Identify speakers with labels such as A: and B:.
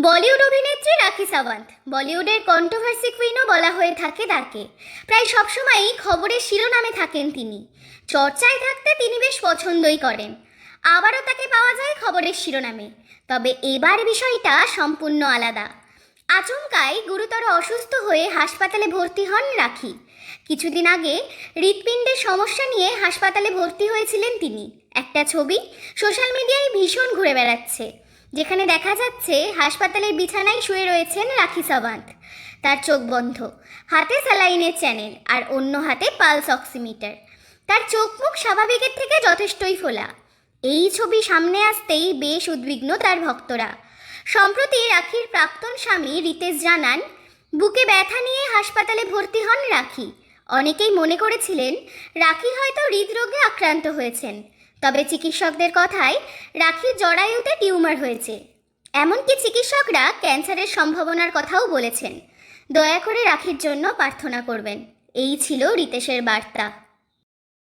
A: বলিউড অভিনেত্রী রাখি সাওয়ান্ত, বলিউডের কন্ট্রোভার্সি কুইনও বলা হয়ে থাকে তাকে। প্রায় সবসময়ই খবরের শিরোনামে থাকেন তিনি। চর্চায় থাকতে তিনি বেশ পছন্দই করেন। আবারও তাকে পাওয়া যায় খবরের শিরোনামে। তবে এবার বিষয়টা সম্পূর্ণ আলাদা। আচমকাই গুরুতর অসুস্থ হয়ে হাসপাতালে ভর্তি হন রাখি। কিছুদিন আগে হৃৎপিণ্ডের সমস্যা নিয়ে হাসপাতালে ভর্তি হয়েছিলেন তিনি। একটা ছবি সোশ্যাল মিডিয়ায় ভীষণ ঘুরে বেড়াচ্ছে, যেখানে দেখা যাচ্ছে হাসপাতালের বিছানায় শুয়ে রয়েছেন রাখি সাওয়ান্ত। তার চোখ বন্ধ, হাতে স্যালাইনের চ্যানেল আর অন্য হাতে পালস অক্সিমিটার। তার চোখ মুখ স্বাভাবিকের থেকে যথেষ্টই ফোলা। এই ছবি সামনে আসতেই বেশ উদ্বিগ্ন তার ভক্তরা। সম্প্রতি রাখির প্রাক্তন স্বামী রিতেশ জানান, বুকে ব্যথা নিয়ে হাসপাতালে ভর্তি হন রাখি। অনেকেই মনে করেছিলেন রাখি হয়তো হৃদরোগে আক্রান্ত হয়েছেন। তবে চিকিৎসকদের কথায় রাখির জরায়ুতে টিউমার হয়েছে। এমনকি চিকিৎসকরা ক্যান্সারের সম্ভাবনার কথাও বলেছেন। দয়া করে রাখির জন্য প্রার্থনা করবেন। এই ছিল রিতেশের বার্তা।